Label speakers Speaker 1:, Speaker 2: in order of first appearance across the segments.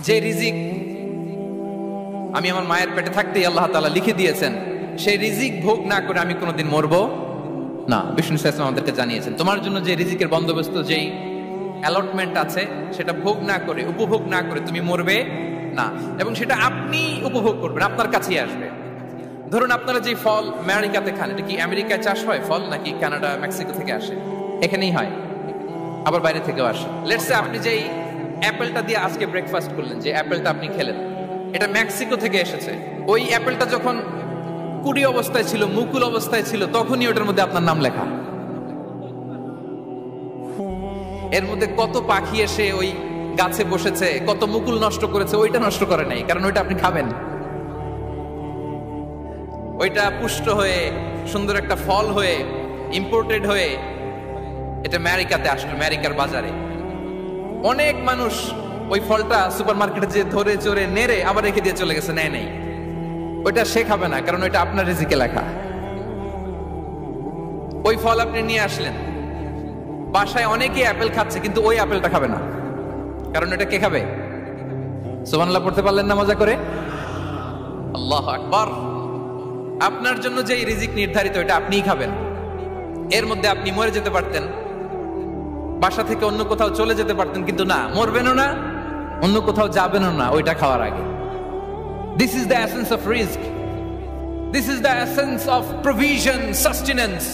Speaker 1: যে রিজিক আমি আমার মায়ের পেটে থাকতেই আল্লাহ তাআলা লিখে দিয়েছেন, সেই রিজিক ভোগ না করে আমি কোনোদিন মরবো না। বিষ্ণু সাল্লাল্লাহু আলাইহি ওয়াসাল্লাম আমাদেরকে জানিয়েছেন, তোমার জন্য যে রিজিকের বন্দোবস্ত, যেই অ্যালটমেন্ট আছে, সেটা ভোগ না করে, উপভোগ না করে তুমি মরবে না, এবং সেটা আপনি উপভোগ করবেন, আপনার কাছেই আসবে। ধরুন আপনারা যে ফল আমেরিকাতে খান, এটা কি আমেরিকায় চাষ হয় ফল, নাকি কানাডা মেক্সিকো থেকে আসে? এখানেই হয়, আবার বাইরে থেকেও আসে। লেটস সে আপনি যেই অ্যাপেলটা দিয়ে আজকে ব্রেকফাস্ট করলেন, যে অ্যাপেলটা আপনি খেলেন, এটা মেক্সিকো থেকে এসেছে। ওই অ্যাপেলটা যখন কুড়ি অবস্থায় ছিল, মুকুল অবস্থায় ছিল, তখনই ওটার মধ্যে আপনার নাম লেখা। এর মধ্যে কত পাখি এসে ওই গাছে বসেছে, কত মুকুল নষ্ট করেছে, ওইটা নষ্ট করে নাই, কারণ ওইটা আপনি খাবেন। ওইটা পুষ্ট হয়ে সুন্দর একটা ফল হয়ে ইম্পোর্টেড হয়ে এটা আমেরিকাতে আসলো, আমেরিকার বাজারে। অনেক মানুষ ওই ফলটা সুপারমার্কেটে যে ধরে চড়ে নেড়ে আবার রেখে দিয়ে চলে গেছে, নেয় নেই। ওইটা সে খাবে না, কারণ ওইটা আপনার রিজিকে লেখা। ওই ফল আপনি নিয়ে আসলেন, বাসায় অনেকে অ্যাপেল খাচ্ছে, কিন্তু ওই অ্যাপেলটা খাবে না, কারণ এটা কে খাবে? সুবহানাল্লাহ পড়তে পারলেন না মজা করে? আল্লাহু আকবার। আপনার জন্য যে রিজিক নির্ধারিত, এটা আপনিই খাবেন। এর মধ্যে আপনি মরে যেতে পারতেন, বাসা থেকে অন্য কোথাও চলে যেতে পারতেন, কিন্তু না, মরবেনও না, অন্য কোথাও যাবেনও না ওইটা খাওয়ার আগে। This is the essence of rizq. This is the essence of provision, sustenance.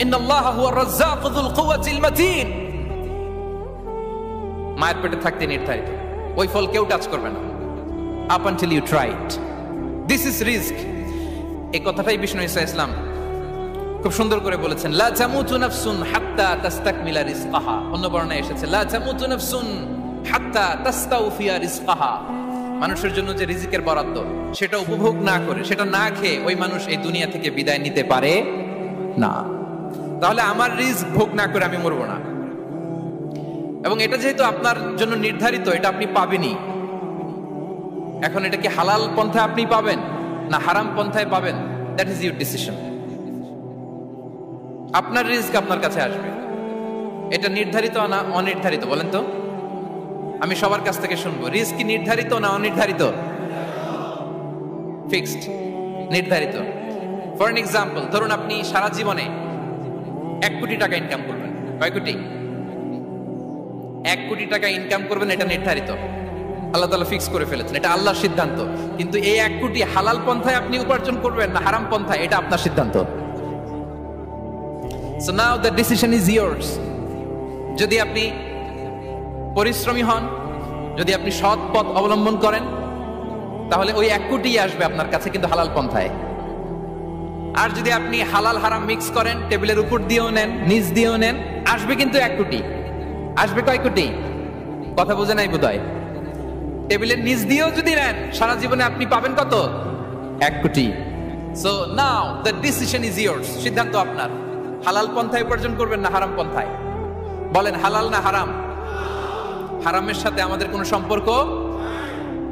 Speaker 1: Inna Allah huwa ar-razzaq dhul quwwati al-matin. মায়ের পেটে থাকতে নির্ধারিত, ওই ফল কেউ টাচ করবে না up until you try it. This is rizq. এই কথাটাই বিষ্ণু ঈসা ইসলাম খুব সুন্দর করে বলেছেন, লা তামুতু নাফসুন হাত্তা তাস্তাকমিলা রিজকাহা। অন্য বর্ণনায় এসেছে লা তামুতু নাফসুন হাত্তা তাস্তাউফিয়া রিজকাহা। মানুষের জন্য যে রিজিকের বরাদ্দ, সেটা উপভোগ না করে, সেটা না খেয়ে ওই মানুষ এই দুনিয়া থেকে বিদায় নিতে পারে না। তাহলে আমার রিজিক ভোগ না করে আমি মরবো না, এবং এটা যেহেতু আপনার জন্য নির্ধারিত, এটা আপনি পাবেনই। এখন এটা কি হালাল পন্থায় আপনি পাবেন না হারাম পন্থায় পাবেন, দ্যাট ইজ ইউর ডিসিশন। আপনার রিজিক আপনার কাছে আসবে। এটা নির্ধারিত না অনির্ধারিত বলেন তো? আমি সবার কাছ থেকে শুনবো, রিজিক কি নির্ধারিত না অনির্ধারিত? ফিক্সড, নির্ধারিত। ফর এন এক্সাম্পল, ধরুন আপনি সারা জীবনে 1 কোটি টাকা ইনকাম করবেন। কয় কোটি? 1 কোটি টাকা ইনকাম করবেন, এটা নির্ধারিত, আল্লাহ তাআলা ফিক্স করে ফেলেছেন, এটা আল্লাহর সিদ্ধান্ত। কিন্তু এই 1 কোটি হালাল পন্থায় আপনি উপার্জন করবেন না হারাম পন্থায়, এটা আপনার সিদ্ধান্ত। So now the decision is yours. যদি আপনি পরিশ্রমী হন, যদি আপনি সৎ পথ অবলম্বন করেন, তাহলে ওই 1 কোটি আসবে আপনার কাছে, কিন্তু হালাল পন্থায়। আর যদি আপনি হালাল হারাম মিক্স করেন, টেবিলের উপর দিয়েও নেন, নিচ দিয়েও নেন, আসবে কিন্তু 1 কোটি। আসবে কয় কোটি? কথা বোঝে নাই বোধহয়। টেবিলের নিচ দিয়েও যদি নেন, সারা জীবনে আপনি পাবেন কত? 1 কোটি। So now the decision is yours. সিদ্ধান্ত আপনার। হালাল পন্থায় উপার্জন করবেন না হারাম পন্থায়? বলেন হালাল না হারাম? হারামের সাথে আমাদের কোনো সম্পর্ক?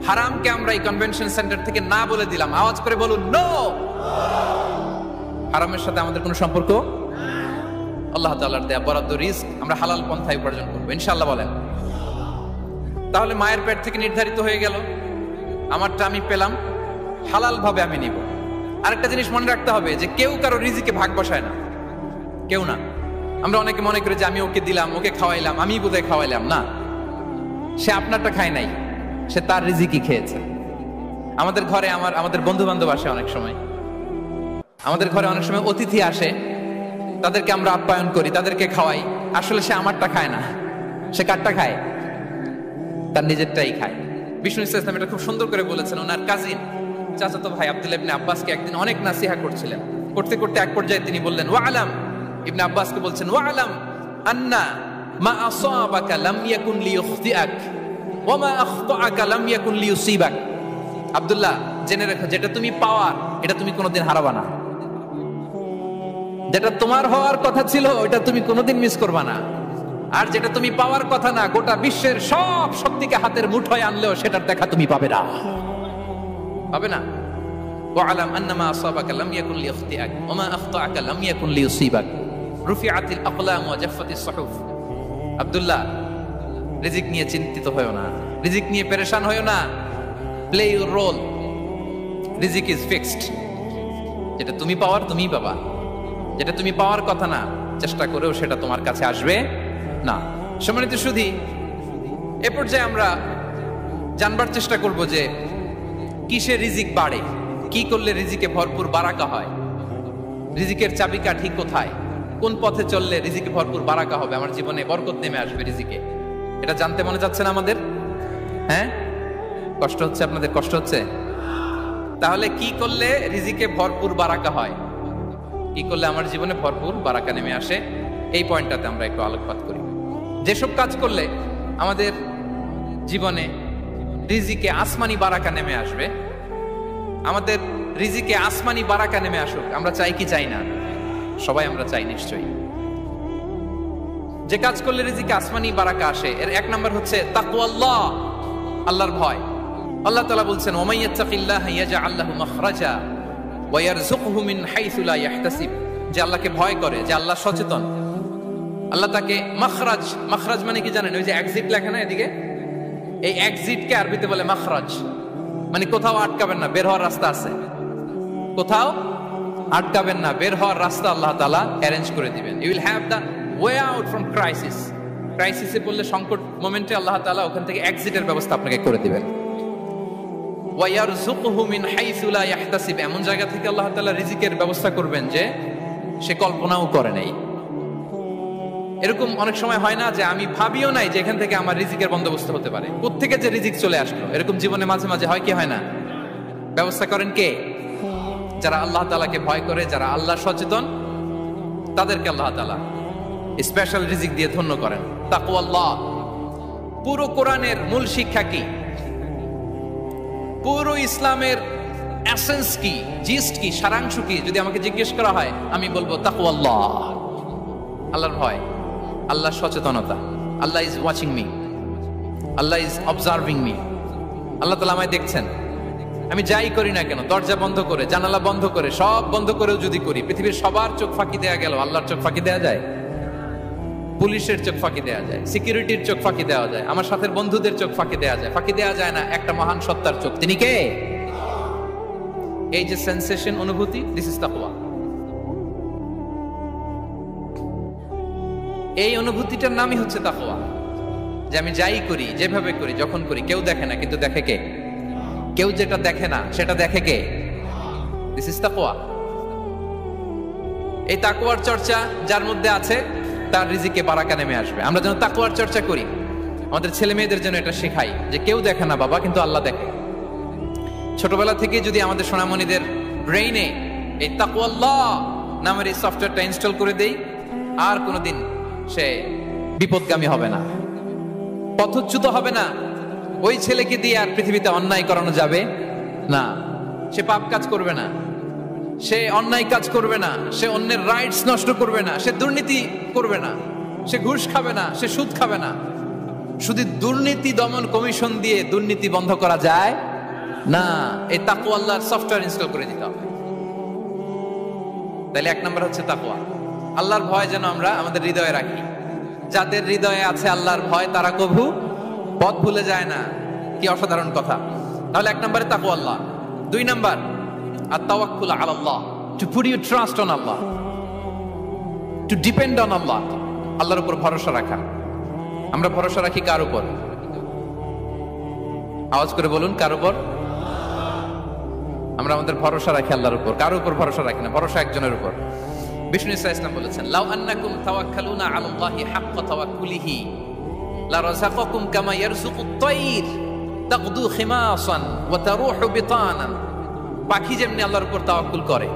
Speaker 1: হারামকে আমরা এই কনভেনশন সেন্টার থেকে না বলে দিলাম, আওয়াজ করে বলুন নো। হারামের সাথে আমাদের কোনো সম্পর্ক? আল্লাহ তাআলার দেয়া বরাদ্দ রিজক আমরা হালাল পন্থায় উপার্জন করব ইনশাআল্লাহ। বলেন। তাহলে মায়ের পেট থেকে নির্ধারিত হয়ে গেল, আমারটা আমি পেলাম, হালাল ভাবে আমি নিব। আরেকটা জিনিস মনে রাখতে হবে যে কেউ কারো রিজিকে ভাগ বসায় না, কেউ না। আমরা অনেকে মনে করি যে আমি ওকে দিলাম, ওকে খাওয়াইলাম, আমি বোধহয় খাওয়াইলাম। না, সে আপনারটা খায় নাই, সে তার রিজিকই খেয়েছে। আমাদের ঘরে আমাদের বন্ধু বান্ধব আসে অনেক সময়, আমাদের ঘরে অনেক সময় অতিথি আসে, তাদেরকে আমরা আপ্যায়ন করি, তাদেরকে খাওয়াই। আসলে সে আমারটা খায় না, সে কারটা খায়? তার নিজেরটাই খায়। বিষ্ণু ইসলাম এটা খুব সুন্দর করে বলেছেন। ওনার কাজিন চাচাতো ভাই আব্দুল্লাহ ইবনে আব্বাসকে একদিন অনেক নাসিহা করছিলেন। করতে করতে এক পর্যায়ে তিনি বললেন, ওয়া আলাম, ইবনে আব্বাসকে বলছেন, ওয়া আলাম আন্না মা আসাবাকা লাম ইয়াকুন লিইখতিআক ওয়া মা আখতাআকা লাম ইয়াকুন লিইউসিবাক। আব্দুল্লাহ, জেনে রাখো, যেটা তুমি পাওয়ার এটা তুমি কোনোদিন হারাবা না। যেটা তোমার হওয়ার কথা ছিল ওটা তুমি কোনোদিন মিস করবা না। আর যেটা তুমি পাওয়ার কথা না, গোটা বিশ্বের সব শক্তিকে হাতের মুঠোয় আনলেও সেটার দেখা তুমি পাবে না, পাবে না। ওয়ালাম আন্নামা আসাবাকা লাম ইয়াকুন লিইখতিআক ওয়া মা আখতাআকা লাম ইয়াকুন লিইউসিবাক রুফিআতিল আকলাম ওয়া জাফফাতিস সুহুফ। আব্দুল্লাহ, রিজিক নিয়ে চিন্তিত হয়ো না। রিজিক নিয়ে পেরেশান হয়েও না, প্লে ইউর রোল। রিজিক ইজ ফিক্সড। যেটা তুমি পাওয়ার তুমিই পাবা, যেটা তুমি পাওয়ার কথা না চেষ্টা করেও সেটা তোমার কাছে আসবে না। সম্মানিত সুধী, এ পর্যায়ে আমরা জানবার চেষ্টা করব যে কিসে রিজিক বাড়ে, কি করলে রিজিকে ভরপুর বারাকা হয়, রিজিকের চাবিকাঠি কোথায়, কোন পথে চললে রিজিকে ভরপুর বারাকা হবে, আমার জীবনে বরকত নেমে আসবে রিজিকে। এটা জানতে মনে যাচ্ছে না আমাদের? হ্যাঁ, কষ্ট হচ্ছে আপনাদের? কষ্ট হচ্ছে? তাহলে কি করলে রিজিকে ভরপুর বারাকা হয়, কি করলে আমার জীবনে ভরপুর বারাকা নেমে আসে, এই পয়েন্টটাতে আমরা একটু আলোকপাত করি। যেসব কাজ করলে আমাদের জীবনে রিজিকে আসমানি বারাকা নেমে আসবে, আমাদের রিজিকে আসমানি বারাকা নেমে আসুক, আমরা চাই কি চাই না? সবাই আমরা চাই নিশ্চয়ই। যে কাজ করলে রিজিকে আসমানি বারাকা আসে, এর এক নাম্বার হচ্ছে তাকওয়াল্লাহ, আল্লাহর ভয়। আল্লাহ তাআলা বলছেন, ওয়া মাইয়াত্তাকিল্লাহা ইয়াজআল লাহু মাখরাজা ওয়া ইয়ারযুকহু মিন হাইসু লা ইয়াহতাসিব। যে আল্লাহকে ভয় করে, যে আল্লাহ সচেতন, আল্লাহ তাকে মাখরাজ, মাখরাজ মানে কি জানেন? ওই যে এক্সিট লেখা না এদিকে, এই এক্সিটকে আরবিতে বলে মাখরাজ, মানে কোথাও আটকাবেন না, বের হওয়ার রাস্তা আছে, কোথাও আটকাবেন না, বের হওয়ার রাস্তা আল্লাহ তাআলা অ্যারেঞ্জ করে দিবেন। You will have the way out from crisis. ক্রাইসিসে পড়লে, সংকট মোমেন্টে আল্লাহ তাআলা ওখান থেকে এক্সিটের ব্যবস্থা আপনাকে করে দিবেন। ওয়া ইয়ারযুকহু মিন হাইসু লা ইয়াহতাসিব, এমন জায়গা থেকে আল্লাহ তাআলা রিজিকের ব্যবস্থা করবেন যে সে কল্পনাও করে নাই। এরকম অনেক সময় হয় না যে আমি ভাবিও নাই যে এখান থেকে আমার রিজিকের বন্দোবস্ত হতে পারে, কোত্থেকে যে রিজিক চলে আসলো, এরকম জীবনে মাঝে মাঝে হয় কি হয় না? ব্যবস্থা করেন কে? যারা আল্লাহ তাআলাকে ভয় করে, যারা আল্লাহ সচেতন, তাদেরকে আল্লাহ তাআলা স্পেশাল রিজিক দিয়ে ধন্য করেন। তাকওয়াল্লাহ। পুরো কোরআনের মূল শিক্ষা কি? পুরো ইসলামের এসেন্স কি, জিস্ট কি, সারাংশ কি যদি আমাকে জিজ্ঞেস করা হয়, আমি বলবো তাকওয়াল্লাহ, আল্লাহর ভয়, আল্লাহর সচেতনতা। Allah is watching me, Allah is observing me. Allah তাআলা আমায় দেখছেন, আমি যাই করি না কেন, দরজা বন্ধ করে, জানালা বন্ধ করে, সব বন্ধ করেও যদি করি, পৃথিবীর সবার চোখ ফাঁকি দেয়া গেল, আল্লাহর চোখ ফাঁকি দেয়া যায়? পুলিশের চোখ ফাঁকি দেয়া যায়, সিকিউরিটির চোখ ফাঁকি দেওয়া যায়, আমার সাথে বন্ধুদের চোখ ফাঁকি দেয়া যায়, ফাঁকি দেয়া যায় না একটা মহান সত্তার চোখ। তিনি কে? এই যে সেন্সেশন, অনুভূতি, দিস ইজ তাকওয়া। এই অনুভূতিটার নামই হচ্ছে তাকওয়া, যে আমি যাই করি, যেভাবে করি, যখন করি, কেউ দেখে না, কিন্তু দেখে কে? কেউ যেটা দেখে না সেটা দেখে কে? দিস ইজ তাকওয়া। এই তাকওয়ার চর্চা যার মধ্যে আছে, তার রিজিকে বারাকা নেমে আসবে। আমরা যেন তাকওয়ার চর্চা করি, আমাদের ছেলে মেয়েদের জন্য এটা শেখাই যে কেউ দেখে না বাবা, কিন্তু আল্লাহ দেখে। ছোটবেলা থেকে যদি আমাদের সোনামণিদের ব্রেইনে এই তাকওয়াল্লাহ নামের এই সফটওয়্যারটা ইনস্টল করে দেই, আর কোনোদিন সে বিপদগামী হবে না, পথচ্যুত হবে না। ওই ছেলেকে দিয়ে আর পৃথিবীতে অন্যায় করানো যাবে না, সে পাপ কাজ করবে না, সে অন্যায় কাজ করবে না, সে অন্যের রাইটস নষ্ট করবে না, সে দুর্নীতি করবে না, সে ঘুষ খাবে না, সে সুদ খাবে না। শুধু দুর্নীতি দমন কমিশন দিয়ে দুর্নীতি বন্ধ করা যায় না, এই তাকওয়া আল্লাহর সফটওয়্যার ইনস্টল করে দিতে হবে। তাহলে এক নাম্বার হচ্ছে তাকওয়া। আল্লাহর ভয় যেন আমরা আমাদের হৃদয়ে রাখি। যাদের হৃদয়ে আছে আল্লাহর ভয়, তারা কভু পথ ভুলে যায় না। কি অসাধারণ কথা! তাহলে এক নম্বরে তাকওয়া আল্লাহ। দুই নাম্বার আত-তাওয়াক্কুল আলা Allah, to put your trust on Allah, to depend on Allah. আল্লাহর উপর ভরসা রাখা। আমরা ভরসা রাখি কার উপর? আওয়াজ করে বলুন, কার উপর? আমরা আমাদের ভরসা রাখি আল্লাহর উপর, কার উপর ভরসা রাখি না, ভরসা একজনের উপর। বিষ্ণু ইসা ইসলাম বলেছেন, লাউ আন্নাকুম তাওয়াক্কালুনা আলাল্লাহি হাক্কা তাওয়াক্কুলিহি লা রাযাকাকুম কামা ইয়ারযুকুত তায়র তাকদু খিমাসান ওয়া তারুহু বিতানান। পাখি যেমনি আল্লাহর উপর তাওয়াক্কুল করে,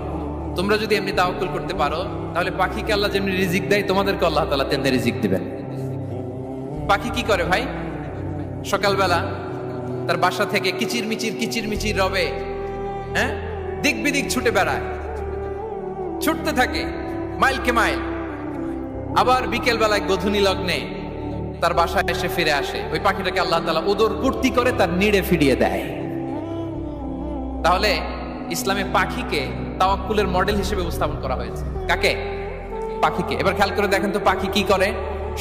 Speaker 1: তোমরা যদি এমনি তাওয়াক্কুল করতে পারো, তাহলে পাখিকে আল্লাহ যেমনি রিজিক দেয়, তোমাদেরকে আল্লাহ তাআলা তেমনি রিজিক দিবেন। পাখি কি করে ভাই? সকালবেলা তার বাসা থেকে কিচির মিচির রবে, হ্যাঁ, দিক বিদিক ছুটে বেড়ায়, ছুটতে থাকে মাইলকে মাইল। আবার বিকেল বেলায় গধূলি লগ্নে তার বাসায় এসে ফিরে আসে। ওই পাখিটাকে আল্লাহ তাআলা উদর পূর্তি করে তার নিড়ে ফিরিয়ে দেয়। তাহলে ইসলামে পাখিকে তাওয়াক্কুলের মডেল হিসেবে উপস্থাপন করা হয়েছে। কাকে? পাখিকে। এবার খেয়াল করে দেখেন তো, পাখি কি করে?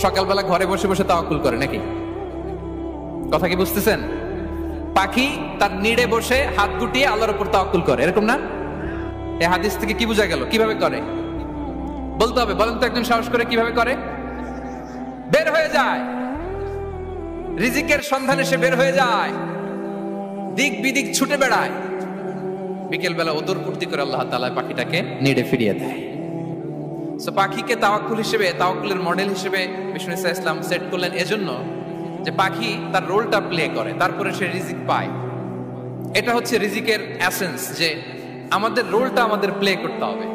Speaker 1: সকালবেলা ঘরে বসে বসে তাওয়াক্কুল করে নাকি? কথা কি বুঝতেছেন? পাখি তার নিড়ে বসে হাত গুটিয়ে আল্লাহর উপর তাওয়াক্কুল করে, এরকম না? এই হাদিস থেকে কি বোঝা গেল? কিভাবে করে বলতে হবে, বলেন তো একজন সাহস করে কিভাবে করে? বের হয়ে যায়, রিজিকের সন্ধানে সে বের হয়ে যায়, দিক বিদিক ছুটে বেড়ায়, বিকেল বেলা ওদর পূর্তি করে আল্লাহ তাআলা পাখিটাকে নিড়ে ফিরিয়ে দেয়। সো পাখিকে তাওয়াক্কুল হিসেবে, তাওয়াক্কুলের মডেল হিসেবে বিষ্ণু ইসা ইসলাম সেট করলেন এজন্য যে পাখি তার রোলটা প্লে করে, তারপরে সে রিজিক পায়। এটা হচ্ছে রিজিকের এসেন্স, যে আমাদের রোলটা আমাদের প্লে করতে হবে,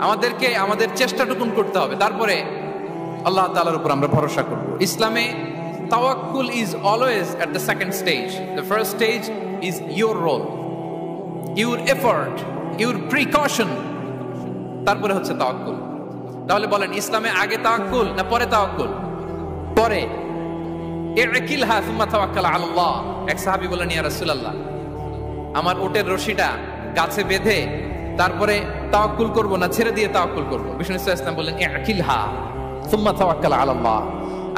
Speaker 1: আমাদেরকে আমাদের চেষ্টাটুকুন করতে হবে, তারপরে আল্লাহ তাআলার উপর আমরা ভরসা করব। ইসলামে তাওয়াক্কুল is always at the second stage. The first stage is your role, your effort, your precaution, তারপরে হচ্ছে তাওয়াক্কুল। তাহলে বলেন, ইসলামে আগে তাওয়াক্কুল না পরে তাওয়াক্কুল? পরে। ইকিলহা সুম্মা তাওয়াক্কাল আলাল্লাহ। এক সাহাবী বলেন, ইয়া রাসূলুল্লাহ, আমার ওটের রশিটা গাছে বেঁধে তারপরে তাওয়াক্কুল করব না ছেড়ে দিয়ে তাওয়াক্কুল করব? বিষ্ণু ইসলাম বললেন, ইকিলহা সুম্মা তাওয়াক্কাল আলাল্লাহ।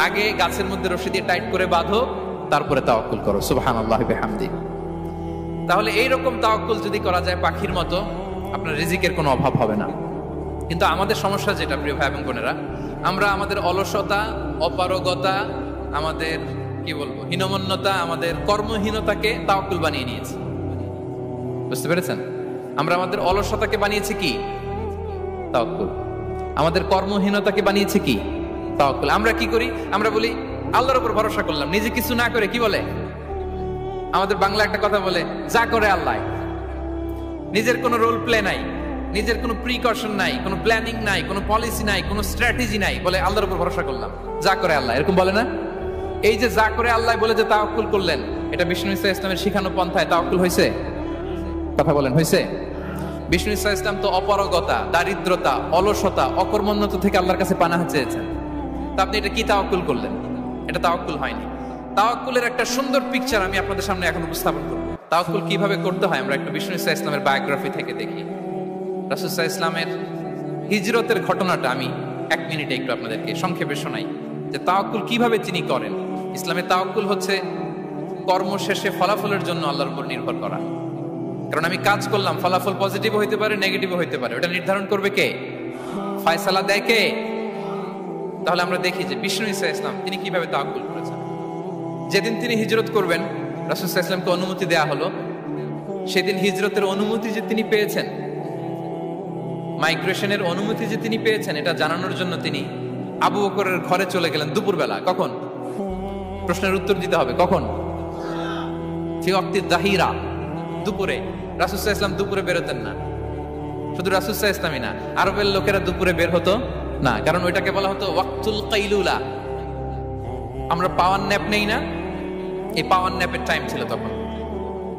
Speaker 1: আগে গাছের মধ্যে রশি দিয়ে টাইট করে বাঁধো, তারপরে তাওয়াক্কুল করো। সুবহানাল্লাহি বিহামদি। তাহলে এইরকম তাওয়াক্কুল যদি করা যায় পাখির মতো, আপনার রিজিকের কোনো অভাব হবে না। কিন্তু আমাদের সমস্যা যেটা, প্রিয় ভাই এবং বোনেরা, আমরা আমাদের অলসতা, অপারগতা, আমাদের কি বলবো হীনমন্যতা, আমাদের কর্মহীনতাকে তাওয়াক্কুল বানিয়ে নিয়েছি। বুঝতে পেরেছেন? আমরা আমাদের অলসতাকে বানিয়েছি কি? তাওয়াক্কুল। আমাদের কর্মহীনতাকে বানিয়েছি কি? তাওয়াক্কুল। আমরা কি করি? আমরা বলি আল্লাহর উপর ভরসা করলাম, নিজে কিছু না করে। কি বলে আমাদের বাংলা একটা কথা বলে, যা করে আল্লাহ। নিজের কোনো রোল প্লে নাই, নিজের কোনো প্রিকশন নাই, কোনো প্ল্যানিং নাই, কোনো পলিসি নাই, কোনো স্ট্র্যাটেজি নাই, বলে আল্লাহর উপর ভরসা করলাম, যা করে আল্লাহ। এরকম বলে না? এই যে যা করে আল্লাহ বলে যে তাওয়াক্কুল করলেন, এটা বিষ্ণু ইসা ইসলামের শিখানো পন্থায় তাওয়াক্কুল হয়েছে? কথা বলেন, হয়েছে? বিষ্ণু ইসা ইসলাম তো অপারগতা, দারিদ্রতা, অলসতা, অকর্মণ্যতা থেকে আল্লাহর কাছে পানাহ চেয়েছেন। তা আপনি এটা কি তাওয়াক্কুল করলেন? এটা তাওয়াক্কুল হয়নি। তাওয়াক্কুলের একটা সুন্দর পিকচার আমি আপনাদের সামনে এখন উপস্থাপন করব। তাওয়াক্কুল কিভাবে করতে হয় আমরা একটু বিষ্ণু ইসা ইসলামের বায়োগ্রাফি থেকে দেখি। রাসূল সাল্লাল্লাহু আলাইহি ওয়াসাল্লামের হিজরতের ঘটনাটা আমি 1 মিনিটে একটু আপনাদেরকে সংক্ষেপে শোনাই, যে তাওয়াক্কুল কিভাবে তিনি করেন। ইসলামে তাওয়াক্কুল হচ্ছে কর্ম শেষে ফলাফলের জন্য আল্লাহর উপর নির্ভর করা। কারণ আমি কাজ করলাম, ফলাফল পজিটিভ হইতে পারে, নেগেটিভ হইতে পারে, ওটা নির্ধারণ করবে কে? ফয়সালা দেয় কে? তাহলে আমরা দেখি যে বিষ্ণু ইসা ইসলাম তিনি কিভাবে তাওয়াক্কুল করেছেন। যেদিন তিনি হিজরত করবেন, রাসূল সাল্লাল্লাহু আলাইহি ওয়াসাল্লামকে অনুমতি দেয়া হলো, সেদিন হিজরতের অনুমতি যে তিনি পেয়েছেন, মাইগ্রেশনের অনুমতি যে তিনি পেয়েছেন, এটা জানানোর জন্য তিনি আবু বকরের ঘরে চলে গেলেন দুপুরবেলা। কখন? প্রশ্নের উত্তর দিতে হবে, কখন? ফি ওয়াক্তিদ যাহিরা, দুপুরে। রাসূল সাল্লাল্লাহু আলাইহি ওয়াসাল্লাম দুপুরে বেরোতেন না। শুধু রাসূল সাল্লাল্লাহু আলাইহি ওয়াসাল্লামই না, আরবের লোকেরা দুপুরে বের হতো না, কারণ ওইটাকে বলা হতো ওয়াক্তুল কাইলুলা। আমরা পাওয়ার ন্যাপ নেই না, এই পাওয়ার ন্যাপের টাইম ছিল তখন।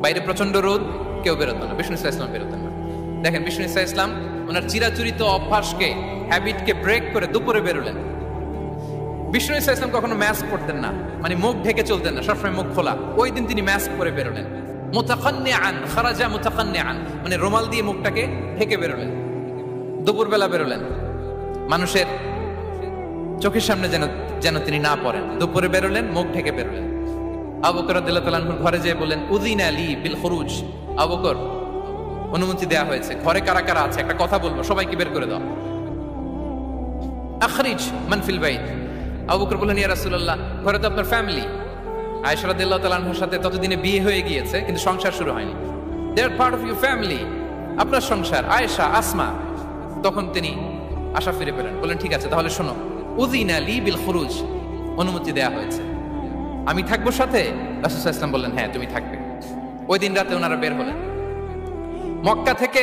Speaker 1: বাইরে প্রচন্ড রোদ, কেউ বেরোতো না, বিষ্ণু ইসা ইসলাম বেরোতেন না। দেখেন, বিষ্ণু ইসা ইসলাম ওনার চিরাচরিত অভ্যাসকে, হ্যাবিটকে ব্রেক করে দুপুরে বেরোলেন। বিষ্ণু ইসা ইসলাম কখনো মাস্ক পরতেন না, মানে মুখ ঢেকে চলতেন না, সবসময় মুখ খোলা। ওই দিন তিনি মাস্ক পরে বেরোলেন। মুতাকান্নিআন, খারাজা মুতাকান্নিআন, মানে রুমাল দিয়ে মুখটাকে ঢেকে বেরোলেন। দুপুরবেলা বেরোলেন, মানুষের চোখের সামনে যেন তিনি না পড়েন। দুপুরে বেরোলেন, মুখ ঢেকে বেরোলেন। আবু বকর রাদিয়াল্লাহু তাআলা আনহুর ঘরে যেয়ে বলেন, উযিনা লি বিল খুরুজ। আবু বকর, অনুমতি দেয়া হয়েছে, ঘরে কারা কারা আছে একটা কথা বলবো, সবাইকে বের করে দাও। আখরিজ মান ফিল বাইত। আবু বকর বললেন, ইয়া রাসূলুল্লাহ, ঘরে তো আপনার ফ্যামিলি। আয়েশা রাদিয়াল্লাহু তাআলা আনহার সাথে ততদিনে বিয়ে হয়ে গিয়েছে, কিন্তু সংসার শুরু হয়নি। দে আর পার্ট অফ ইউর ফ্যামিলি, আপনার সংসার, আয়েশা, আসমা। তখন তিনি আশা ফিরে পেলেন, বললেন, ঠিক আছে, তাহলে শোনো, উযিনা লি বিল খুরুজ, অনুমতি দেয়া হয়েছে, আমি থাকবো সাথে? রাসূল সাল্লাল্লাহু আলাইহি ওয়াসাল্লাম বললেন, হ্যাঁ, তুমি থাকবে। ওই দিন রাতে ওনারা বের হলেন। মক্কা থেকে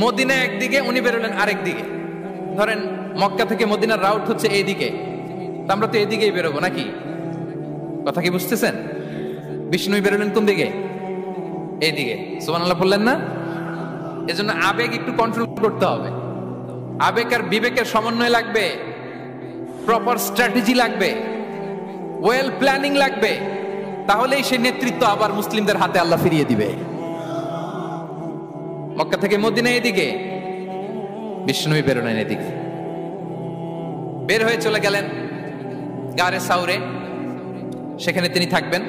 Speaker 1: মদিনা একদিকে, উনি বেরোলেন আরেক দিকে। ধরেন মক্কা থেকে মদিনার রাউট হচ্ছে এইদিকে, তা আমরা তো এইদিকেই বেরোবো নাকি? কথা কি বুঝতেছেন? বিষ্ণু বেরোলেন কোন দিকে? এইদিকে। সুবহানাল্লাহ বললেন না? এজন্য আবেগ একটু কন্ট্রোল করতে হবে। আবেগ আর বিবেকের সমন্বয় লাগবে, প্রপার স্ট্র্যাটেজি লাগবে, ওয়েল প্ল্যানিং লাগবে, তাহলেই সেই নেতৃত্ব আবার মুসলিমদের হাতে আল্লাহ ফিরিয়ে দিবে। মক্কা থেকে মদিনা এদিকে, বিষ্ণুই বেরোলেন এদিকে। বের হয়ে চলে গেলেন গারে সাউরে, সেখানে তিনি থাকবেন।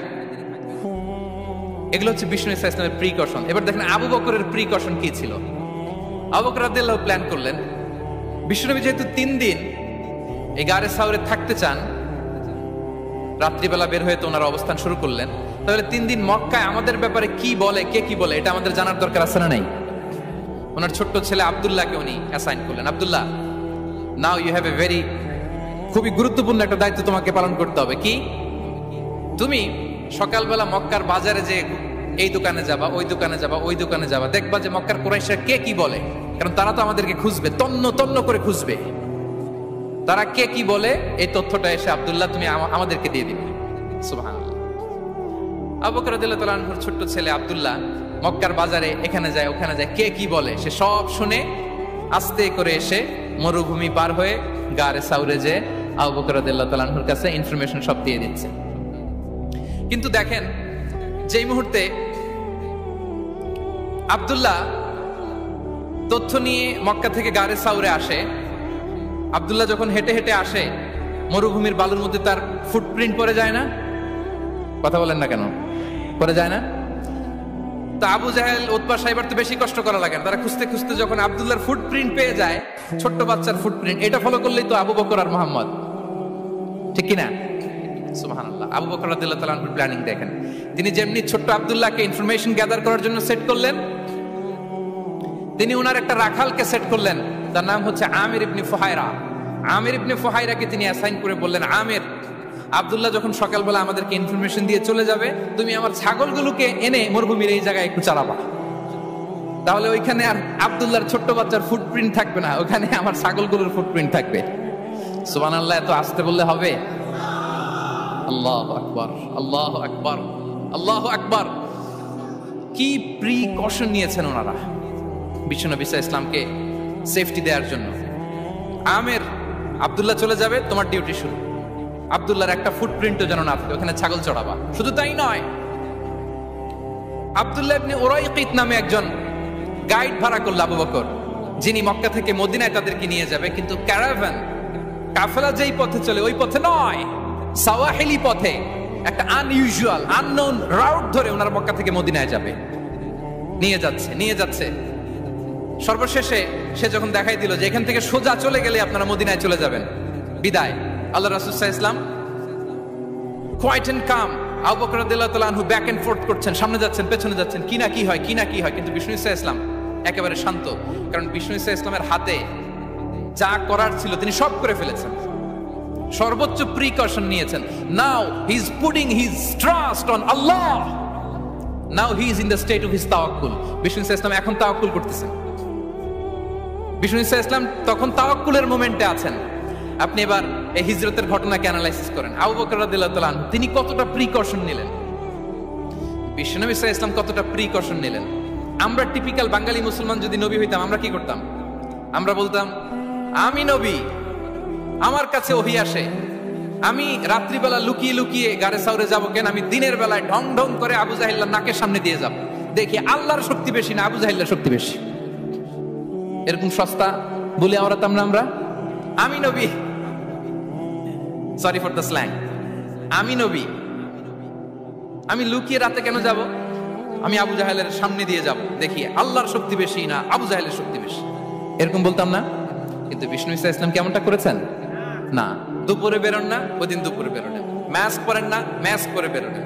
Speaker 1: এগুলো হচ্ছে বিষ্ণু ইসা ইসলামের প্রিকশন। এবার দেখেন আবু বকরের প্রিকশন কি ছিল। আবু বকর রাদিয়াল্লাহু প্ল্যান করলেন, বিশ্বনবী যেহেতু 3 দিন এই গারে সাউরে থাকতে চান, রাত্রিবেলা বের হয়ে তো ওনার অবস্থান শুরু করলেন, তাহলে 3 দিন মক্কায় আমাদের ব্যাপারে কি বলে, কে কি বলে, এটা আমাদের জানার দরকার আছে না নাই? ওনার ছোট্ট ছেলে আব্দুল্লাহকে উনি অ্যাসাইন করলেন, Abdullah, now you have a very, খুবই গুরুত্বপূর্ণ একটা দায়িত্ব তোমাকে পালন করতে হবে। কি? তুমি সকালবেলা মক্কার বাজারে যে এই দোকানে যাবা, ওই দোকানে যাবা, ওই দোকানে যাবা, দেখবা যে মক্কার কুরাইশরা কে কি বলে, কারণ তারা তো আমাদেরকে খুঁজবে, তন্ন তন্ন করে খুঁজবে, তারা কে কি বলে এই তথ্যটা এসে আব্দুল্লাহ তুমি আমাদেরকে দিয়ে দিবে। সুবহানাল্লাহ। আবু বকর রাদিয়াল্লাহু তাআলা আনহুর ছোট্ট ছেলে আব্দুল্লাহ মক্কার বাজারে এখানে যায় ওখানে যায়, কে কি বলে সে সব শুনে আস্তে করে এসে মরুভূমি পার হয়ে গারে সাউরে যে আবু বকর রাদিয়াল্লাহু তাআলা আনহুর কাছে ইনফরমেশন সব দিয়ে দিচ্ছে। কিন্তু দেখেন, যেই মুহূর্তে আব্দুল্লাহ তথ্য নিয়ে মক্কা থেকে গারে সাউরে আসে, আব্দুল্লাহ যখন হেঁটে হেঁটে আসে, মরুভূমির বালুর মধ্যে তার ফুটপ্রিন্ট পড়ে যায় না? কথা বলেন না কেন? পড়ে যায় না? তো আবু জাহেল, উতবা সাইবার তো বেশি কষ্ট করা লাগে না, তারা খুঁজতে খুঁজতে যখন আব্দুল্লাহর ফুটপ্রিন্ট পেয়ে যায়, ছোট্ট বাচ্চার ফুটপ্রিন্ট, এটা ফলো করলেই তো আবু বকর আর মুহাম্মদ, ঠিক কিনা? সুবহানাল্লাহ। আবু বকর রাদিয়াল্লাহু তাআলা আনহুর প্ল্যানিং দেখেন, তিনি যেমনি ছোট্ট আব্দুল্লাহকে ইনফরমেশন গ্যাদার করার জন্য সেট করলেন, তিনি ওনার একটা রাখালকে সেট করলেন, তার নাম হচ্ছে আমির ইবনে ফুহায়রা। আমির ইবনে ফুহায়রাকে তিনি অ্যাসাইন করে বললেন, আমির, আব্দুল্লাহ যখন সকালবেলা আমাদেরকে ইনফরমেশন দিয়ে চলে যাবে, তুমি আমার ছাগলগুলোকে এনে মরুভূমির এই জায়গায় একটু চালাবা, তাহলে ওইখানে আর আব্দুল্লাহর ছোট্ট বাচ্চার ফুটপ্রিন্ট থাকবে না, ওখানে আমার ছাগলগুলোর ফুটপ্রিন্ট থাকবে। সুবহানাল্লাহ। এত আসতে বললে হবে? আল্লাহু আকবার, আল্লাহু আকবার, আল্লাহু আকবার। কি প্রিকশন নিয়েছেন ওনারা বিশ্বনবী সাল্লাল্লাহু আলাইহি ইসলামকে সেফটি দেওয়ার জন্য। আমের, আব্দুল্লাহ চলে যাবে, তোমার ডিউটি শুরু, আব্দুল্লাহর একটা ফুটপ্রিন্টও যেন না থাকে, ওখানে ছাগল চড়াবা। শুধু তাই নয়, আব্দুল্লাহ ইবনে উরাইকিত নামে একজন গাইড ভাড়া করল আবু বকর, যিনি মক্কা থেকে মদিনায় তাদেরকে নিয়ে যাবে, কিন্তু ক্যারাভান, কাফেলা যেই পথে চলে ওই পথে নয়, সাওয়াহিলি পথে, একটা আনইউজুয়াল আননোন রাউট ধরে ওনার মক্কা থেকে মদিনায় যাবে। নিয়ে যাচ্ছে সর্বশেষে সে যখন দেখাই দিল যে এখান থেকে সোজা চলে গেলে আপনারা মদিনায় চলে যাবেন, বিদায়। আল্লাহ রাসূল সাল্লাল্লাহু আলাইহি ওয়াসাল্লাম কোয়াইট এন্ড কাম, আবু বকর রাদিয়াল্লাহু তাআলা আনহু ব্যাক এন্ড ফোর্থ করছেন, সামনে যাচ্ছেন, পেছনে যাচ্ছেন, কি না কি হয়, কিন্তু বিষ্ণু সাল্লাল্লাহু আলাইহি ওয়াসাল্লাম একেবারে শান্ত, কারণ বিষ্ণু সাল্লাল্লাহু আলাইহি ওয়াসাল্লামের হাতে যা করার ছিল তিনি সব করে ফেলেছেন, সর্বোচ্চ প্রিকশন নিয়েছেন। Now he is putting his trust on Allah, now he is in the state of his তাওয়াক্কুল। বিষ্ণু সাল্লাল্লাহু আলাইহি ওয়াসাল্লাম এখন তাওয়াক্কুল করতেছেন, বিষ্ণু সাল্লাল্লাহু আলাইহি ওয়াসাল্লাম তখন তাওয়াক্কুলের মোমেন্টে আছেন। আপনি এবার এই হিজরতের ঘটনাকে অ্যানালাইসিস করেন, আবু বকর রাদিয়াল্লাহু তাআলা আনহু তিনি কতটা প্রিকশন নিলেন, বিশ্বনবী সাল্লাল্লাহু আলাইহি ওয়াসাল্লাম কতটা প্রিকশন নিলেন। আমরা টিপিক্যাল বাঙালি মুসলমান যদি নবী হইতাম, আমরা কি করতাম? আমরা বলতাম, আমি নবী, আমার কাছে ওহী আসে, আমি রাত্রিবেলা লুকিয়ে লুকিয়ে গারে সাউরে যাব কেন, আমি দিনের বেলায় ঢং ঢং করে আবু জাহিল্লার নাকের সামনে দিয়ে যাব, দেখি আল্লাহর শক্তি বেশি না আবু জাহিল্লার শক্তি বেশি। এরকম সস্তা বলে আমরাতাম না আমরা, আমি নবী, সরি ফর দ্য স্ল্যাং, আমি নবী, আমি লুকিয়ে রাতে কেন যাব, আমি আবু জাহেলের সামনে দিয়ে যাব, দেখি আল্লাহর শক্তি বেশি না আবু জাহেলের শক্তি বেশি, এরকম বলতাম না? কিন্তু বিষ্ণু ইসা ইসলাম কেমনটা করেছেন? না, দুপুরে বেরোন না, ওই দিন দুপুরে বেরোলেন, মাস্ক পরেন না, মাস্ক পরে বেরোলেন,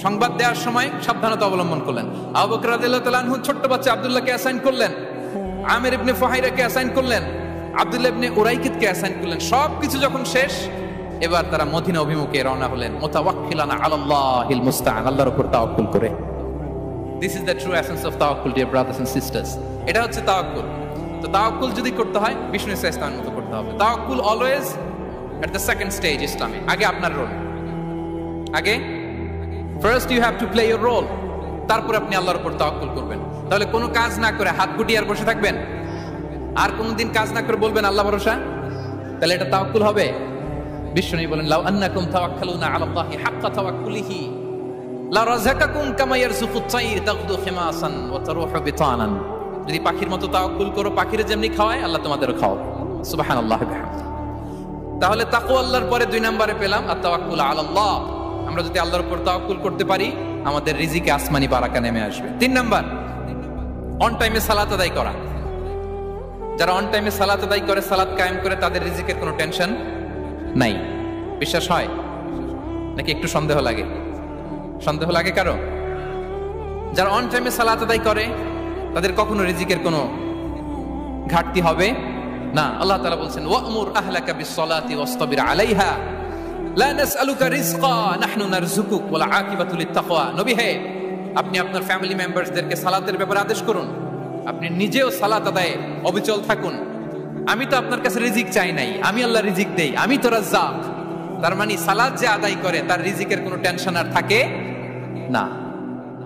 Speaker 1: সংবাদ দেওয়ার সময় সাবধানতা অবলম্বন করলেন। আবু বকর রাদিয়াল্লাহু তাআলা আনহু ছোট্ট বাচ্চা আব্দুল্লাহকে অ্যাসাইন করলেন, আমির ইবনে ফুহাইরাকে অ্যাসাইন করলেন, আব্দুল্লাহ ইবনে উরাইকিতকে অ্যাসাইন করলেন। সবকিছু যখন শেষ, এবার তারা মদিনা অভিমুখে রওনা হলেন, মুতাওয়াক্কিলানা আলাল্লাহিল মুস্তাআন, আল্লাহর উপর তাওয়াক্কুল করে। This is the true essence of তাওয়াক্কুল, ডিয়ার ব্রাদার্স এন্ড সিস্টার্স। এটা হচ্ছে তাওয়াক্কুল। তো তাওয়াক্কুল যদি করতে হয় বিষ্ণু ইসা ইসলামের মতো করতে হবে। তাওয়াক্কুল always at the second stage ইসলামে। আগে আপনার রোল, আগে first you have to play your role, তারপর আপনি আল্লাহর উপর তাওয়াক্কুল করবেন। তাহলে কোনো কাজ না করে হাত গুটিয়ে আর বসে থাকবেন, আর কোনদিন কাজ না করে বলবেন আল্লাহ ভরসা, তাহলে এটা তাওয়াক্কুল হবে? বিশ্বনবী বলেন, লাউ আন্নাকুম তাওয়াক্কালুনা আলাল্লাহি হাক্কা তাওয়াক্কুলিহি লা রাযাকাকুম কামা ইয়ারযুকুত তায়র তাগদু খিমাসান ওয়া তারুহু বিতানান। যদি পাখির মতো তাওয়াক্কুল করো, পাখিরে যেমনি খাওয়ায় আল্লাহ তোমাদেরও খাওয়াবে। সুবহানাল্লাহ বিহামদিহি। তাহলে তাকওয়া আল্লাহর পরে 2 নম্বরে পেলাম আত তাওয়াক্কুল আলাল্লাহ। আমরা যদি আল্লাহর উপর তাওয়াক্কুল করতে পারি, আমাদের রিজিকে আসমানি বারাকা নেমে আসবে। 3 নাম্বার, অন টাইমে সালাত আদায় করা। যারা অন টাইমে সালাত আদায় করে, সালাত কায়েম করে, তাদের রিজিকের কোনো টেনশন নাই। বিশ্বাস হয় নাকি একটু সন্দেহ লাগে? সন্দেহ লাগে কারো? যারা অন টাইমে সালাত আদায় করে তাদের কখনো রিজিকের কোনো ঘাটতি হবে না। আল্লাহ তাআলা বলছেন, ওয়া'মুর আহলাকা বিস-সালাতি ওয়াসতাবির আলাইহা লা নাসআলুকা রিজকা নাহনু নারযুকুক ওয়াল আকিবাতু লিত-তাকওয়া। নবী হে, আপনি আপনার ফ্যামিলি মেম্বারসদেরকে সালাতের ব্যাপারে আদেশ করুন, আপনি নিজেও সালাত আদায়ে অবিচল থাকুন। আমি তো আপনার কাছে রিজিক চাই নাই, আমি আল্লাহ রিজিক দেই, আমি তো রাজ্জাক। তার মানে সালাত যে আদায় করে তার রিজিকের কোনো টেনশন আর থাকে না।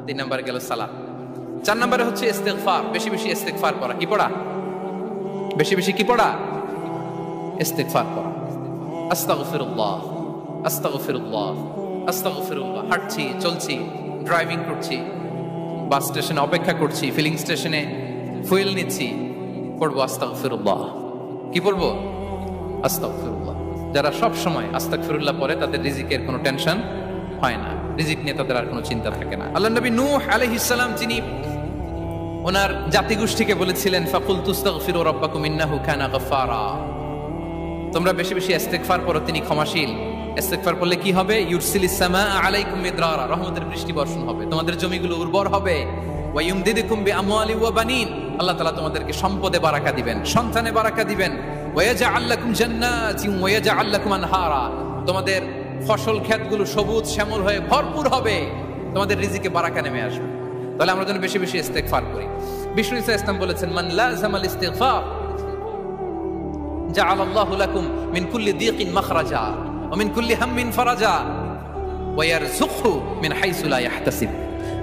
Speaker 1: 3 নাম্বার গেল সালাত। 4 নম্বরে হচ্ছে ইস্তিগফার, বেশি বেশি ইস্তিগফার করা। কি পড়া? বেশি বেশি কি পড়া? ইস্তিগফার করা। আস্তাগফিরুল্লাহ, আস্তাগফিরুল্লাহ, আস্তাগফিরুল্লাহ। হাঁটছি, চলছি, ড্রাইভিং করছি, বাস স্টেশনে অপেক্ষা করছি, ফিলিং স্টেশনে ফুয়েল নিচ্ছি, পড়বো আস্তাগফিরুল্লাহ। কি পড়বো? আস্তাগফিরুল্লাহ। যারা সব সময় আস্তাগফিরুল্লাহ পড়ে তাদের রিজিকের কোনো টেনশন হয় না, রিজিক নিয়ে তাদের আর কোনো চিন্তা থাকে না। আল্লাহ নবী নূহ আলাইহিস সালাম, যিনি ওনার জাতিগোষ্ঠীকে বলেছিলেন, ফাকুলতু আস্তাগফিরু রাব্বাকুম ইন্নাহু কানা গাফফারা, তোমরা বেশি বেশি ইস্তিগফার করো, তিনি ক্ষমাশীল। ইস্তিগফার করলে কি হবে? ইউরসিলিস সামাআ আলাইকুম মিদরারা, রহমতের বৃষ্টি বর্ষণ হবে, তোমাদের জমিগুলো উর্বর হবে। ওয়া ইউমদিদুকুম বিআমওয়ালি ওয়া বানিন, আল্লাহ তাআলা তোমাদেরকে সম্পদে বারাকা দিবেন, সন্তানে বারাকা দিবেন। ওয়া ইয়াজআল লাকুম জান্নাতিন ওয়া ইয়াজআল লাকুম আনহারা, তোমাদের ফসল ক্ষেতগুলো সবুজ শ্যামল হয়ে ভরপুর হবে, তোমাদের রিজিকে বারাকা নেমে আসবে। তাহলে আমরা যেন বেশি বেশি ইস্তিগফার করি। বিষ্ণু ইসা ইসলাম বলেছেন, মান লাযামাল ইস্তিগফার জাআলাল্লাহু লাকুম মিন কুল্লি দীকিন মাখরাজা ওয়া মিন কুল্লি হাম্মিন ফারাজা ওয়া ইয়ারযুকহু মিন হাইসু লা ইয়াহতাসিব।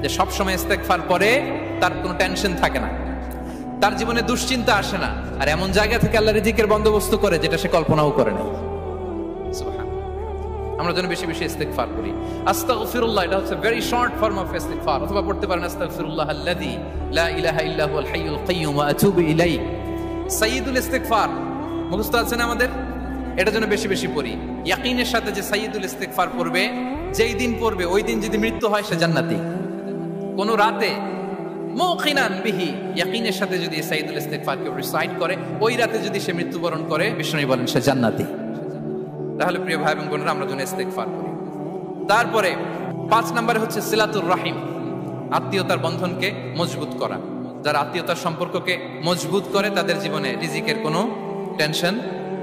Speaker 1: যে সব সময় ইস্তিগফার করে তার কোনো টেনশন থাকে না, তার জীবনে দুশ্চিন্তা আসে না, আর এমন জায়গা থেকে আল্লাহ রিজিকের বন্দোবস্ত করে যেটা সে কল্পনাও করে না। আমরা যেন বেশি বেশি ইস্তিগফার করি। আস্তাগফিরুল্লাহ, এটা হচ্ছে ভেরি শর্ট ফর্ম অফ ইস্তিগফার। অথবা পড়তে পারেন আস্তাগফিরুল্লাহ আল্লাযী লা ইলাহা ইল্লা হুয়াল হাইয়ুল কাইয়্যুম ওয়া আতুবু ইলাইহি। সাইয়্যিদুল ইস্তিগফার মুখস্থ আছে না আমাদের? এটা যেন বেশি বেশি পড়ি। ইয়াকিনের সাথে যে সাইয়্যিদুল ইস্তিগফার পড়বে, যেই দিন পড়বে ওই দিন যদি মৃত্যু হয় সে জান্নাতি। কোন রাতে মুকিনান বিহি, ইয়াকিনের সাথে যদি সাইয়্যিদুল ইস্তিগফার কে রিসাইট করে, ওই রাতে যদি সে মৃত্যুবরণ করে, বিষ্ণু বলেন সে জান্নাতি। তাহলে প্রিয় ভাই এবং বোনেরা, আমরা যেন ইস্তিগফার করি। তারপরে 5 নম্বরে হচ্ছে সিলাতুর রাহিম, আত্মীয়তার বন্ধনকে মজবুত করা। যারা আত্মীয়তার সম্পর্ককে মজবুত করে তাদের জীবনে রিজিকের কোনো টেনশন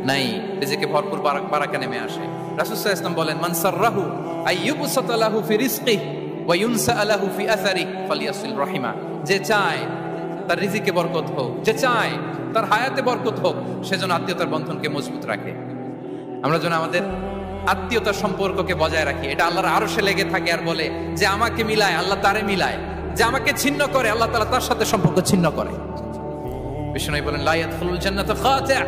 Speaker 1: নাই, রিজিকে ভরপুর বারাকা নেমে আসে। রাসূল সাল্লাল্লাহু আলাইহি ওয়াসাল্লাম বলেন, মান সাররাহু আইয়ুবসাতা লাহু ফি রিজকিহি ওয়া ইউনসা লাহু ফি আসারিহি ফালিয়াসিল রাহিমা। যে চায় তার রিজিকে বরকত হোক, যে চায় তার হায়াতে বরকত হোক, সেজন্য আত্মীয়তার বন্ধনকে মজবুত রাখে। আমরা যেন আমাদের আত্মীয়তার সম্পর্ককে বজায় রাখি। এটা আল্লাহর আরশে লেগে থাকে আর বলে যে আমাকে মিলায় আল্লাহ তারে মিলায়, যে আমাকে ছিন্ন করে আল্লাহ তাআলা তার সাথে সম্পর্ক ছিন্ন করে। বিষ্ণু বলেন, লা ইয়াদখুলুল জান্নাতা খাতি',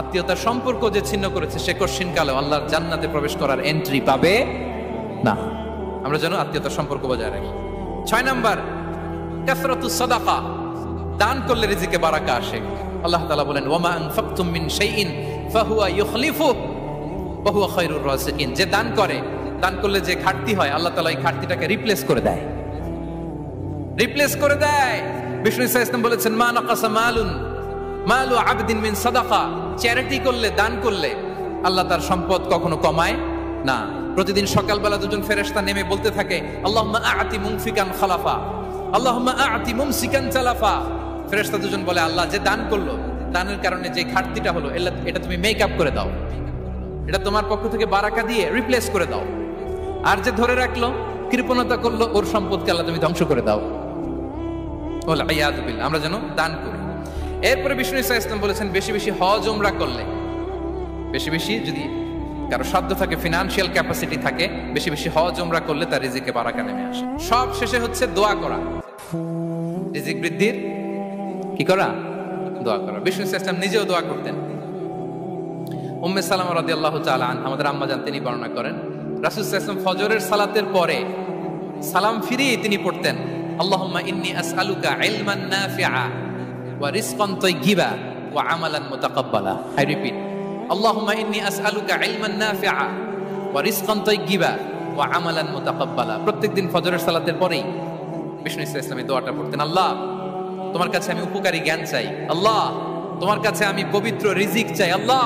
Speaker 1: আত্মীয়তার সম্পর্ক যে ছিন্ন করেছে সে কঠিন কালে আল্লাহর জান্নাতে প্রবেশ করার এন্ট্রি পাবে না। আমরা যেন আত্মীয়তার সম্পর্ক বজায় রাখি। 6 নাম্বার, কাসরাতুস সাদাকা, দান করলে রিজিকে বারাকা আসে। আল্লাহ তাআলা বলেন, ওয়ামা আনফাকতুম মিন শাইইন ফাহুয়া ইউখলিফু ওয়া হুয়া খায়রুর রাযিকিন। যে দান করে, দান করলে যে ঘাটতি হয় আল্লাহ তাআলা এই ঘাটতিটাকে রিপ্লেস করে দেয়, রিপ্লেস করে দেয়। বিষ্ণু ইসলাম বলেছেন, মা নাকাসা মালুন মালু আবদিন মিন সাদাকা, চ্যারিটি করলে, দান করলে আল্লাহ তার সম্পদ কখনো কমায় না। প্রতিদিন সকালবেলা দুজন ফেরেশতা নেমে বলতে থাকে, আল্লাহুম্মা আ'তি মুনফিকান খালাফা, আল্লাহুম্মা আ'তি মুমসিকান চালাফা। ফেরেশতা দুজন বলে, আল্লাহ যে দান করলো, দানের কারণে যে ঘাটতিটা হলো এটা তুমি মেক আপ করে দাও, এটা তোমার পক্ষ থেকে বারাকা দিয়ে রিপ্লেস করে দাও। আর যে ধরে রাখলো, কৃপণতা করলো, ওর সম্পদকে আল্লাহ তুমি ধ্বংস করে দাও। ওয়াল আয়াযু বিল্লাহ। আমরা যেন দান করি। এরপরে বিষ্ণু ইসলাম বলেছেন, বেশি বেশি হজ উমরা করলে, বেশি বেশি যদি কারো সাধ্য থাকে, ফিনান্সিয়াল ক্যাপাসিটি থাকে, বেশি বেশি হজ উমরা করলে তার রিজিকে বারাকা নেমে আসে। সব শেষে হচ্ছে দোয়া করা, রিজিক বৃদ্ধির কি করা? দোয়া করা। বিষ্ণু ইসলাম নিজেও দোয়া করতেন। উম্মে সালামা রাদিয়াল্লাহু তাআলা আনহা, আমাদের আম্মা জান, তিনি বর্ণনা করেন, রাসূল সাল্লাল্লাহু আলাইহি ওয়াসাল্লাম ফজরের সালাতের পরে সালাম ফিরিয়ে তিনি পড়তেন, আল্লাহুম্মা ইন্নী আসআলুকা ইলমান নাফিআ ওয়া রিজকান তাইয়্যিবা ওয়া আমালান মুতাকাব্বালা। আই রিপিট, আল্লাহুম্মা ইন্নী আসআলুকা ইলমান নাফিআ ওয়া রিজকান তাইয়্যিবা ওয়া আমালান মুতাকাব্বালা। প্রত্যেকদিন ফজরের সালাতের পরেই বিষ্ণু ইসলাম এই দোয়াটা পড়তেন, আল্লাহ তোমার কাছে আমি উপকারী জ্ঞান চাই, আল্লাহ তোমার কাছে আমি পবিত্র রিজিক চাই, আল্লাহ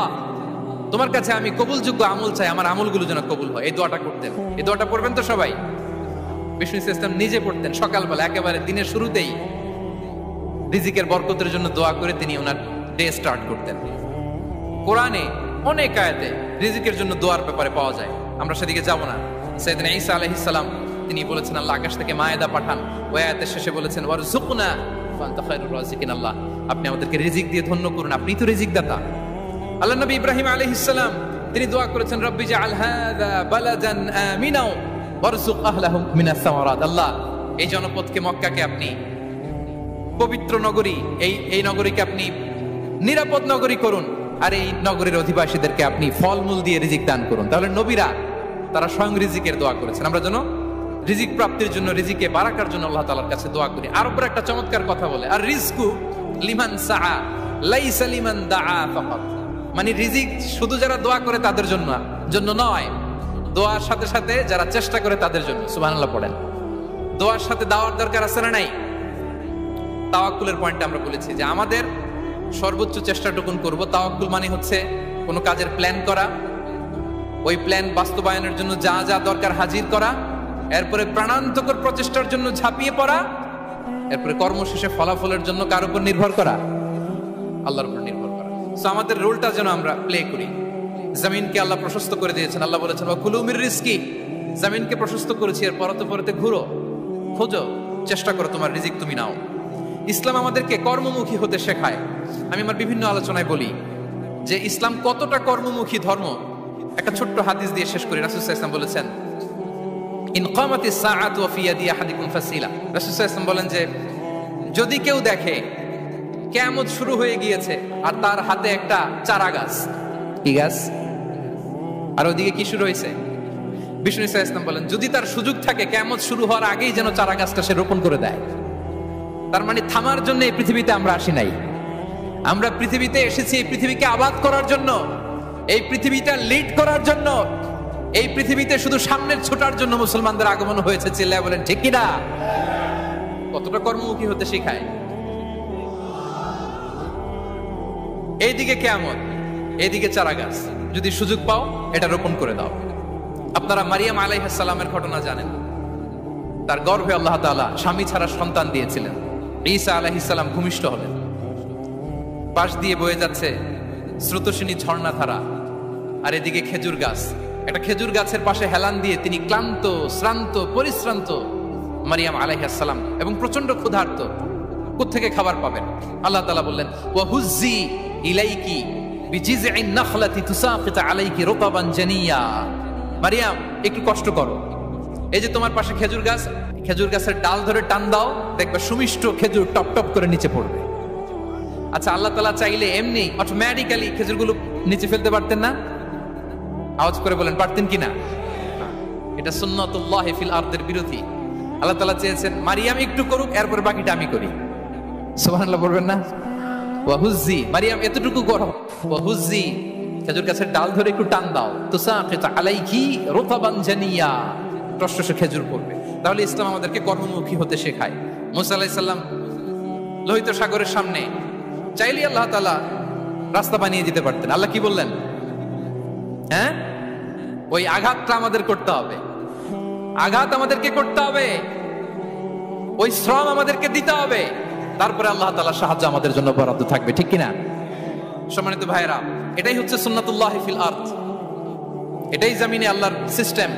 Speaker 1: তোমার কাছে আমি কবুলযোগ্য আমল চাই, আমার আমলগুলো যেন কবুল হয়। এই দোয়াটা করতেন। এই দোয়াটা পড়বেন তো সবাই। বিষ্ণু ইসলাম নিজে পড়তেন সকালবেলা, একেবারে দিনের শুরুতেই রিজিকের বরকতের জন্য দোয়া করে তিনি ওনার ডে স্টার্ট করতেন। কোরআনে অনেক আয়াতে রিজিকের জন্য দোয়ার ব্যাপারে পাওয়া যায়, আমরা সেদিকে যাব না। সাইয়েদনা ঈসা আলাইহিস সালাম তিনি বলেছেন আল্লাহ আকাশ থেকে মায়েদা পাঠান, ওই আয়াতের শেষে বলেছেন ওয়ারযুকনা ফাআনতা খায়রুর রাযিকিন, আল্লাহ আপনি আমাদেরকে রিজিক দিয়ে ধন্য করুন, আপনি তো রিজিক দাতা। আল্লাহ নবী ইব্রাহিম আলাইহিস সালাম তিনি দোয়া করেছেন রব্বি জাআল হাযা বালাদান আমিনা ওয়ারযুক আহলাহু মিনাস সামারাত, আল্লাহ এই জনপদকে মক্কাকে আপনি পবিত্র নগরী, এই নগরীকে আপনি নিরাপদ নগরী করুন, আর এই নগরীর অধিবাসীদেরকে আপনি ফলমূল দিয়ে রিজিক দান করুন। তাহলে নবীরা তারা স্বয়ং রিজিকের দোয়া করেছেন। আমরা যেন রিজিক প্রাপ্তির জন্য, রিজিকে বারাকার জন্য আল্লাহ তাআলার কাছে দোয়া করি। আর উপর একটা চমৎকার কথা বলে, আর রিজকু লিমান সাআ লাইসা লিমান দাআ ফাকাত, মানে রিজিক শুধু যারা দোয়া করে তাদের জন্য নয়, দোয়ার সাথে সাথে যারা চেষ্টা করে তাদের জন্য। সুবহানাল্লাহ পড়েন। দোয়ার সাথে দাওয়ার দরকার আছে না নাই? তাওয়াক্কুলের পয়েন্টে আমরা বলেছি যে আমাদের সর্বোচ্চ চেষ্টাটুকুন করব। তাওয়াক্কুল মানে হচ্ছে কোনো কাজের প্ল্যান করা, ওই প্ল্যান বাস্তবায়নের জন্য যা যা দরকার হাজির করা, এরপরে প্রাণান্তকর প্রচেষ্টার জন্য ঝাঁপিয়ে পড়া, এরপরে কর্মশেষে ফলাফলের জন্য কার উপর নির্ভর করা? আল্লাহর উপর নির্ভর করা। সো আমাদের রোলটা যেন আমরা প্লে করি। জমিনকে আল্লাহ প্রশস্ত করে দিয়েছেন, আল্লাহ বলেছেন ওয়া কুলু মির রিজকি, জমিনকে প্রশস্ত করেছি, এর পরতে পরতে ঘুরো, খোঁজো, চেষ্টা করো তোমার রিজিক তুমি নাও। ইসলাম আমাদেরকে কর্মমুখী হতে শেখায়। আমি আমার বিভিন্ন আলোচনায় বলি যে ইসলাম কতটা কর্মমুখী ধর্ম। একটা ছোট্ট হাদিস দিয়ে শেষ করি। রাসূল সাল্লাল্লাহু আলাইহি ওয়াসাল্লাম বলেছেন ইন কামাতিস সাআতু ওয়া ফি ইয়াদি আহাদিকুম ফাসিলা। রাসূল সাল্লাল্লাহু আলাইহি ওয়াসাল্লাম বলেন যে যদি কেউ দেখে কিয়ামত শুরু হয়ে গিয়েছে আর তার হাতে একটা চারা গাছ, কি গাছ? আর ওদিকে কি শুরু হয়েছে? বিষ্ণু সাল্লাল্লাহু আলাইহি ওয়াসাল্লাম বলেন যদি তার সুযোগ থাকে কিয়ামত শুরু হওয়ার আগেই যেন চারা গাছটা সে রোপণ করে দেয়। তার মানে থামার জন্য এই পৃথিবীতে আমরা আসি নাই, আমরা পৃথিবীতে এসেছি এই পৃথিবীকে আবাদ করার জন্য, এই পৃথিবীটা লিড করার জন্য, এই পৃথিবীতে শুধু সামনের ছোটার জন্য মুসলমানদের আগমন হয়েছে। চিল্লায় বলেন ঠিক কিনা? কতটা কর্মমুখী হতে শেখায়। এইদিকে কিয়ামত, এইদিকে চারা গাছ, যদি সুযোগ পাও এটা রোপণ করে দাও। আপনারা মারিয়াম আলাইহিস সালামের ঘটনা জানেন। তার গর্ভে আল্লাহ তাআলা স্বামী ছাড়া সন্তান দিয়েছিলেন। ঈসা আলাইহিস সালাম ভূমিষ্ঠ হলেন। পাশ দিয়ে বয়ে যাচ্ছে স্রোতস্বিনী ঝর্ণা ধারা, আর এদিকে খেজুর গাছ। একটা খেজুর গাছের পাশে হেলান দিয়ে তিনি ক্লান্ত, শ্রান্ত, পরিশ্রান্ত মারিয়াম আলাইহিস সালাম, এবং প্রচন্ড ক্ষুধার্ত। কোত্থেকে খাবার পাবেন? আল্লাহ তাআলা বললেন ওয়া হুজ্জি ইলাইকি বিজিযইন নাখলাতি তুসাকিত আলাইকি রুতাবান জানিয়া। মারিয়াম একটু কষ্ট করো, এই যে তোমার পাশে খেজুর গাছ, খেজুর গাছের ডাল ধরে টান দাও, দেখবে সুমিষ্ট খেজুর টপ টপ করে নিচে পড়বে। আচ্ছা, আল্লাহ তাআলা চাইলে এমনি অটোমেটিক্যালি খেজুরগুলো নিচে ফেলতে পারতেন না? আওয়াজ করে বলেন পারতেন কিনা? এটা সুন্নাতুল্লাহ ফিল আরদের বিরোধী। আল্লাহ তাআলা চেয়েছেন মারিয়াম একটু করুক, এরপর বাকিটা আমি করি। সুবহানাল্লাহ বলবেন না? ওয়া হুজ্জি, মারিয়াম এতটুকু করো, ওয়া হুজ্জি খেজুর গাছের ডাল ধরে একটু টান দাও, তুসাকিত আলাইকি রুতাবান জানিয়া, টসটসে খেজুর পড়বে। তাহলে ইসলাম আমাদেরকে কর্মমুখী হতে শেখায়। মুসা আলাইহিস সালাম লোহিত সাগরের সামনে চাইলে আল্লাহ তাআলা রাস্তা বানিয়ে দিতে পারতেন। আল্লাহ কি বললেন? হ্যাঁ, ওই আঘাতটা আমাদের করতে হবে, আঘাত আমাদেরকে করতে হবে, ওই শ্রম আমাদেরকে দিতে হবে, তারপরে আল্লাহ তাআলার সাহায্য আমাদের জন্য বরাদ্দ থাকবে। ঠিক কিনা? সম্মানিত ভাইরা, এটাই হচ্ছে সুন্নাতুল্লাহ ফিল আরদ, এটাই জমিনে আল্লাহর সিস্টেম,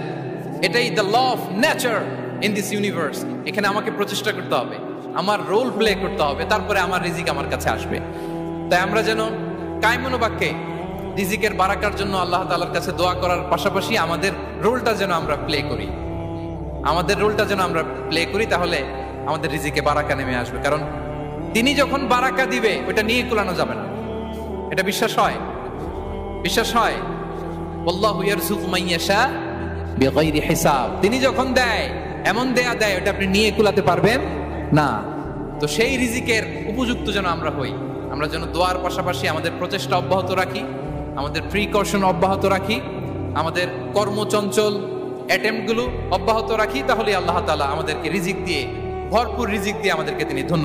Speaker 1: এটাই the law of nature in this universe. এখানে আমাকে প্রচেষ্টা করতে হবে, আমার রোল প্লে করতে হবে, তারপরে আমার রিজিক আমার কাছে আসবে। তাই আমরা যেন কায়মনো বাক্যে রিজিকের বারাকার জন্য আল্লাহ তাআলার কাছে দোয়া করার পাশাপাশি আমাদের রোলটা যেন আমরা প্লে করি, আমাদের রোলটা যেন আমরা প্লে করি, তাহলে আমাদের রিজিকে বারাকা নেমে আসবে। কারণ তিনি যখন বারাকা দিবে ওটা নিয়ে কুলানো যাবে না। এটা বিশ্বাস হয়? বিশ্বাস হয়? আল্লাহু ইয়ারযুকু মান ইয়াশা বিগাইরি হিসাব। তিনি যখন দেয় এমন দেয়া দেয় ওটা আপনি নিয়ে কুলাতে পারবেন না। তো সেই রিজিকের উপযুক্ত যেন আমরা হই, আমরা যেন দোয়ার পাশাপাশি আমাদের প্রচেষ্টা অব্যাহত রাখি, আমাদের প্রিকশন অব্যাহত রাখি, আমাদের কর্মচঞ্চল অ্যাটেম্প্ট গুলো অব্যাহত রাখি, তাহলে আল্লাহ তাআলা আমাদেরকে রিজিক দিয়ে, ভরপুর রিজিক দিয়ে আমাদেরকে তিনি ধন্য